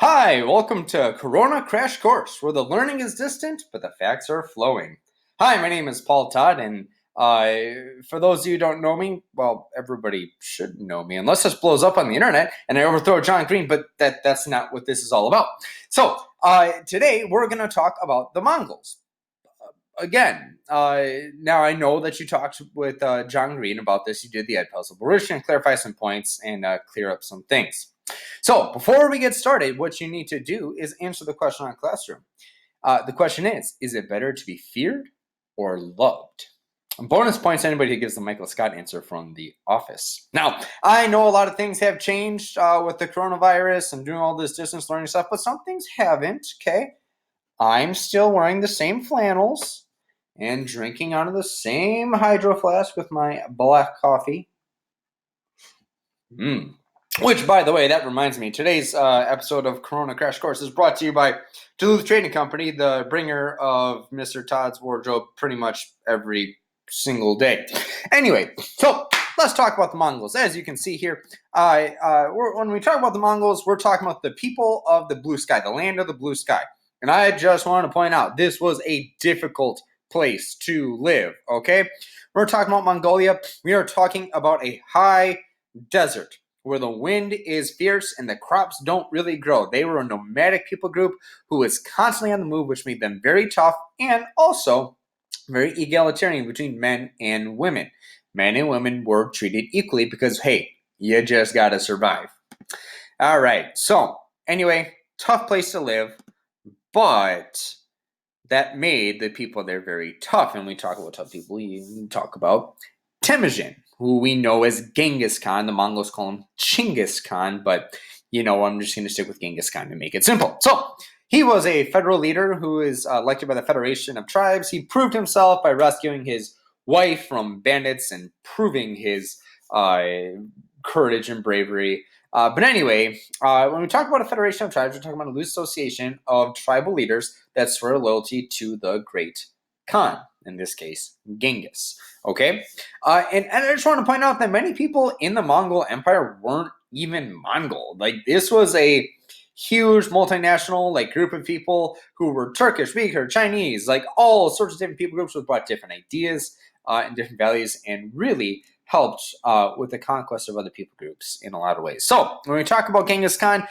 Hi, welcome to Corona Crash Course, where the learning is distant, but the facts are flowing. Hi, my name is Paul Todd, and for those of you who don't know me, well, everybody should know me, unless this blows up on the internet and I overthrow John Green, but that's not what this is all about. So, today we're going to talk about the Mongols. Again, now I know that you talked with John Green about this. You did the Ed puzzle, but we're just going to clarify some points and clear up some things. So before we get started, what you need to do is answer the question on Classroom. The question is it better to be feared or loved? Bonus points to anybody who gives the Michael Scott answer from The Office. Now, I know a lot of things have changed with the coronavirus and doing all this distance learning stuff, but some things haven't, okay? I'm still wearing the same flannels and drinking out of the same hydro flask with my black coffee. Which, by the way, that reminds me, today's episode of Corona Crash Course is brought to you by Duluth Trading Company, the bringer of Mr. Todd's wardrobe pretty much every single day. Anyway, so let's talk about the Mongols. As you can see here, when we talk about the Mongols, we're talking about the people of the blue sky, the land of the blue sky. And I just want to point out, this was a difficult place to live, okay? We're talking about Mongolia. We are talking about a high desert where the wind is fierce and the crops don't really grow. They were a nomadic people group who was constantly on the move, which made them very tough and also very egalitarian between men and women. Men and women were treated equally because, hey, you just got to survive. All right, so anyway, tough place to live, but that made the people there very tough. And we talk about tough people, you talk about Temujin, who we know as Genghis Khan. The Mongols call him Chinggis Khan, but I'm just going to stick with Genghis Khan to make it simple. So he was a federal leader who is elected by the Federation of Tribes. He proved himself by rescuing his wife from bandits and proving his courage and bravery. But anyway, when we talk about a Federation of Tribes, we're talking about a loose association of tribal leaders that swear loyalty to the Great Khan, in this case, Genghis. Okay? And I just want to point out that many people in the Mongol Empire weren't even Mongol. Like, this was a huge multinational group of people who were Turkish, Uyghur, Chinese, all sorts of different people groups who brought different ideas and different values and really helped with the conquest of other people groups in a lot of ways. So when we talk about Genghis Khan,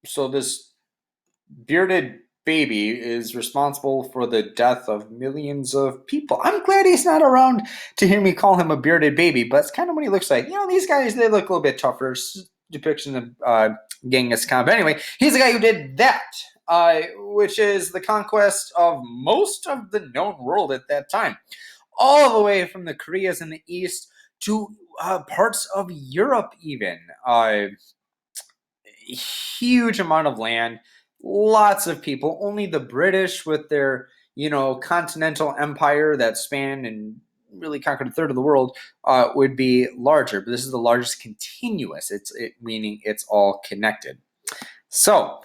so this bearded baby is responsible for the death of millions of people. I'm glad he's not around to hear me call him a bearded baby, but it's kind of what he looks like. These guys, they look a little bit tougher. Depiction of Genghis Khan. But anyway, he's the guy who did that, which is the conquest of most of the known world at that time. All the way from the Koreas in the east to parts of Europe even. Huge amount of land, lots of people. Only the British with their, continental empire that spanned and really conquered a third of the world would be larger. But this is the largest continuous, meaning it's all connected. So,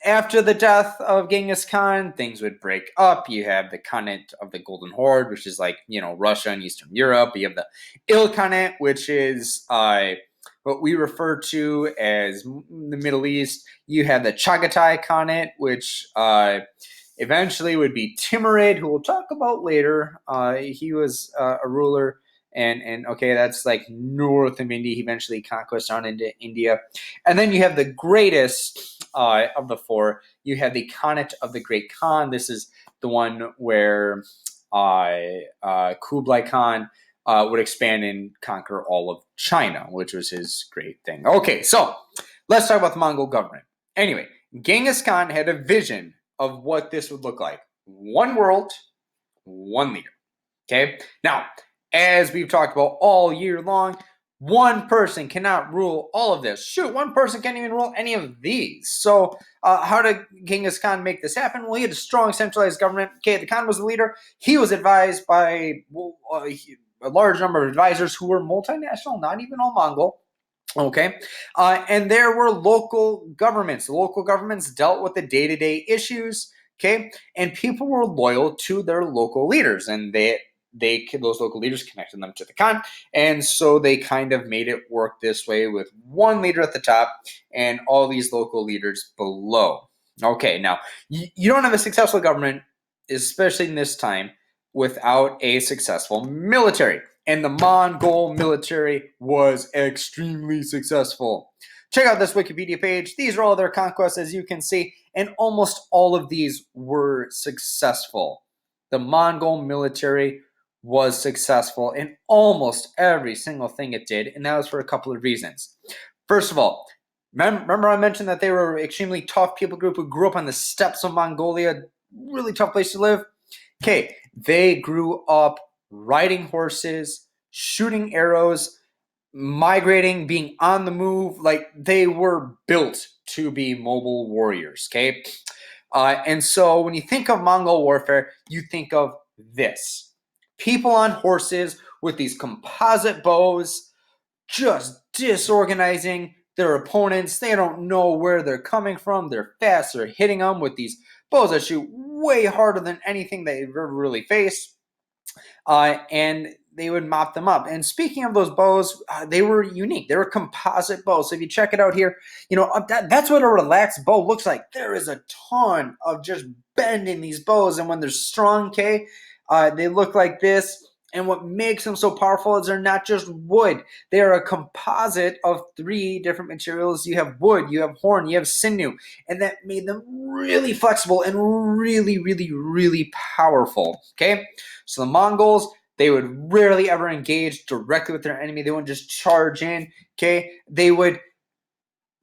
after the death of Genghis Khan, things would break up. You have the Khanate of the Golden Horde, which is Russia and Eastern Europe. You have the Ilkhanate, which is what we refer to as the Middle East. You have the Chagatai Khanate, which eventually would be Timurid, who we'll talk about later. He was a ruler. And okay, that's north of India. He eventually conquests on into India. And then you have the greatest of the four. You have the Khanate of the Great Khan. This is the one where Kublai Khan would expand and conquer all of China, which was his great thing. Okay, so let's talk about the Mongol government. Anyway, Genghis Khan had a vision of what this would look like. One world, one leader. Okay? Now, as we've talked about all year long, one person cannot rule all of this. Shoot, one person can't even rule any of these. So how did Genghis Khan make this happen? Well, he had a strong centralized government. Okay, the Khan was the leader. He was advised by a large number of advisors who were multinational, not even all Mongol. Okay, and there were local governments. The local governments dealt with the day-to-day issues. Okay, and people were loyal to their local leaders, and those local leaders connected them to the Khan, and so they kind of made it work this way with one leader at the top and all these local leaders below. Okay, now you don't have a successful government, especially in this time, without a successful military. And the Mongol military was extremely successful. Check out this Wikipedia page. These are all their conquests, as you can see, and almost all of these were successful. The Mongol military was successful in almost every single thing it did, and that was for a couple of reasons. First of all, remember I mentioned that they were an extremely tough people group who grew up on the steppes of Mongolia, really tough place to live. Okay, they grew up riding horses, shooting arrows, migrating, being on the move. Like, they were built to be mobile warriors, okay? And so when you think of Mongol warfare, you think of this. People on horses with these composite bows, just disorganizing their opponents. They don't know where they're coming from. They're fast. They're hitting them with these bows that shoot way harder than anything they've ever really faced. And they would mop them up. And speaking of those bows, they were unique. They were composite bows. So if you check it out here, that's what a relaxed bow looks like. There is a ton of just bend in these bows. And when they're strong, okay, they look like this. And what makes them so powerful is they're not just wood. They are a composite of 3 different materials. You have wood, you have horn, you have sinew. And that made them really flexible and really, really, really powerful. Okay? So the Mongols, they would rarely ever engage directly with their enemy. They wouldn't just charge in. Okay? They would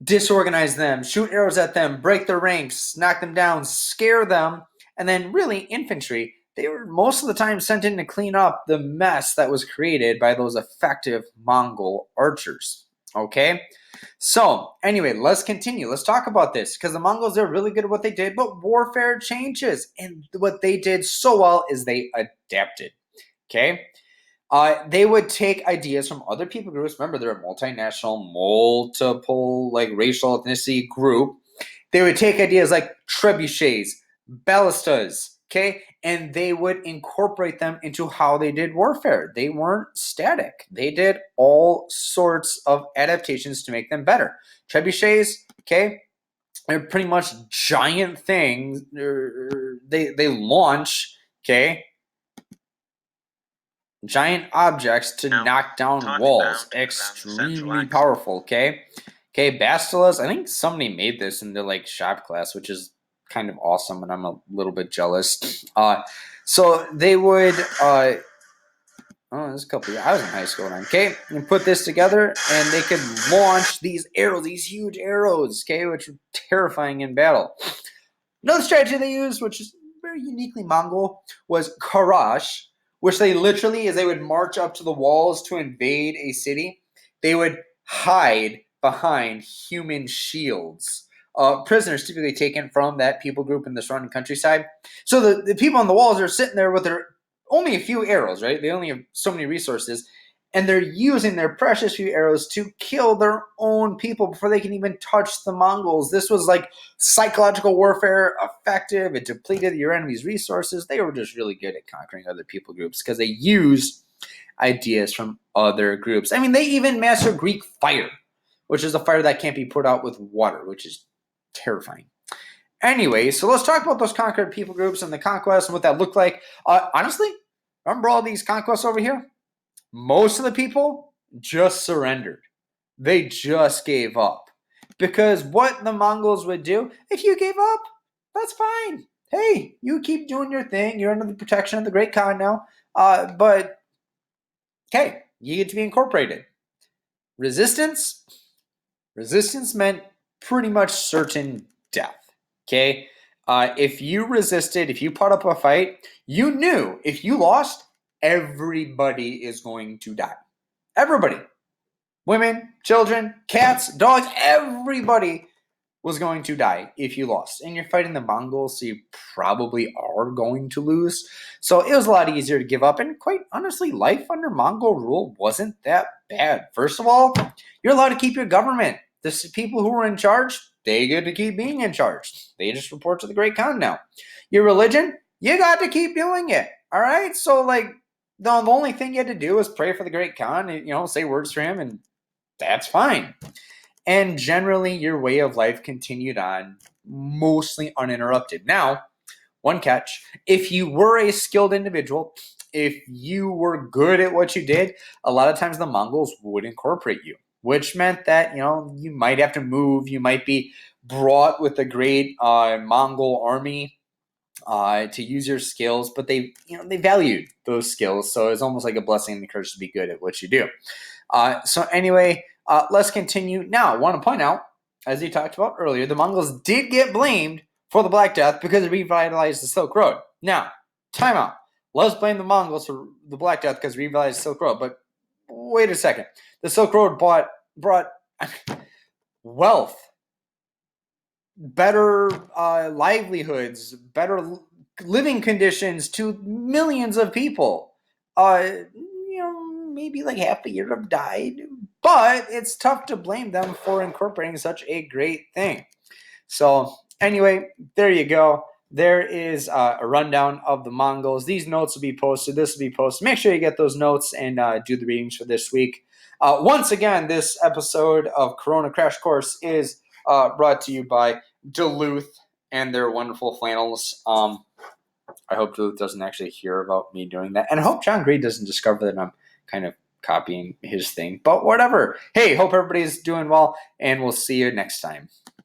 disorganize them, shoot arrows at them, break their ranks, knock them down, scare them. And then really, infantry, they were most of the time sent in to clean up the mess that was created by those effective Mongol archers. Okay? So, anyway, let's continue. Let's talk about this, because the Mongols, they're really good at what they did, but warfare changes. And what they did so well is they adapted. Okay? They would take ideas from other people groups. Remember, they're a multinational, multiple, racial ethnicity group. They would take ideas like trebuchets, ballistas, okay, and they would incorporate them into how they did warfare. They weren't static. They did all sorts of adaptations to make them better. Trebuchets, okay, they're pretty much giant things. They launch, okay, giant objects to knock down walls. Extremely powerful, okay? Okay, Bastilas, I think somebody made this in their shop class, which is kind of awesome, and I'm a little bit jealous. So they would there's a couple I was in high school then, okay? And put this together, and they could launch these arrows, these huge arrows, okay, which were terrifying in battle. Another strategy they used, which is very uniquely Mongol, was Karash, which they literally, as they would march up to the walls to invade a city, they would hide behind human shields. Prisoners typically taken from that people group in the surrounding countryside. So the people on the walls are sitting there with their only a few arrows, right? They only have so many resources. And they're using their precious few arrows to kill their own people before they can even touch the Mongols. This was psychological warfare, effective. It depleted your enemy's resources. They were just really good at conquering other people groups because they used ideas from other groups. I mean, they even mastered Greek fire, which is a fire that can't be put out with water, which is terrifying. Anyway, so let's talk about those conquered people groups and the conquest and what that looked like. Honestly, remember all these conquests over here? Most of the people just surrendered. They just gave up. Because what the Mongols would do, if you gave up, that's fine. Hey, you keep doing your thing. You're under the protection of the Great Khan now. But, okay, you get to be incorporated. Resistance meant pretty much certain death. Okay? If you resisted, if you put up a fight, you knew if you lost, everybody is going to die. Everybody. Women, children, cats, dogs, everybody was going to die if you lost. And you're fighting the Mongols, so you probably are going to lose. So it was a lot easier to give up. And quite honestly, life under Mongol rule wasn't that bad. First of all, you're allowed to keep your government. The people who were in charge, they get to keep being in charge. They just report to the Great Khan now. Your religion, you got to keep doing it. All right? So, The only thing you had to do was pray for the great Khan and, say words for him, and that's fine. And generally, your way of life continued on mostly uninterrupted. Now, one catch: if you were a skilled individual, if you were good at what you did, a lot of times the Mongols would incorporate you, which meant that, you might have to move. You might be brought with a great Mongol army to use your skills, but they valued those skills, so it's almost like a blessing and a curse to be good at what you do. So anyway, let's continue. Now, I want to point out, as we talked about earlier, the Mongols did get blamed for the Black Death because it revitalized the Silk Road. Now, time out. Let's blame the Mongols for the Black Death because it revitalized the Silk Road. But wait a second. The Silk Road brought wealth, better livelihoods, better living conditions to millions of people. Maybe like half a year have died, but it's tough to blame them for incorporating such a great thing. So anyway, there you go. There is a rundown of the Mongols. These notes will be posted. This will be posted. Make sure you get those notes and do the readings for this week. Once again, this episode of Corona Crash Course is brought to you by Duluth and their wonderful flannels. I hope Duluth doesn't actually hear about me doing that. And I hope John Gray doesn't discover that I'm kind of copying his thing. But whatever. Hey, hope everybody's doing well, and we'll see you next time.